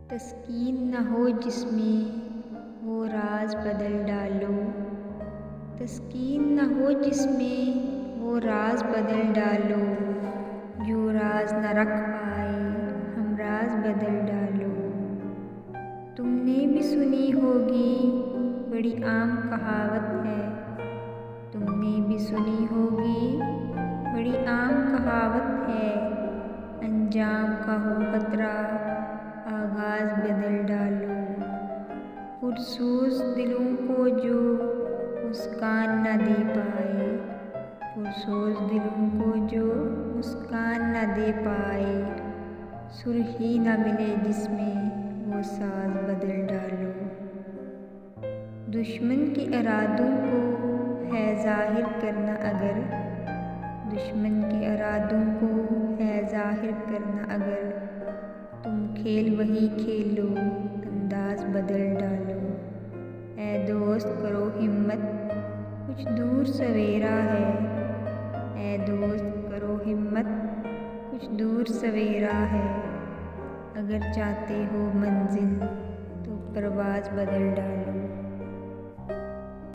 तस्कीन न हो जिसमें वो राज बदल डालो। तस्कीन न हो जिसमें वो राज बदल डालो। जो राज न रख पाए हम राज बदल डालो। तुमने भी सुनी होगी बड़ी आम कहावत है। तुमने भी सुनी होगी बड़ी आम कहावत है। अंजाम का हो खतरा आगाज बदल डालो। पुरसोज दिलों को जो मुस्कान न दे पाए। पुरसोज दिलों को जो मुस्कान न दे पाए। सुर्खी न मिले जिसमें वो साज बदल डालो। दुश्मन के इरादों को है ज़ाहिर करना अगर। दुश्मन के इरादों को है ज़ाहिर करना अगर। तुम खेल वही खेलो अंदाज बदल डालो। ऐ दोस्त करो हिम्मत कुछ दूर सवेरा है। ऐ दोस्त करो हिम्मत कुछ दूर सवेरा है। अगर चाहते हो मंजिल तो परवाज़ बदल डालो।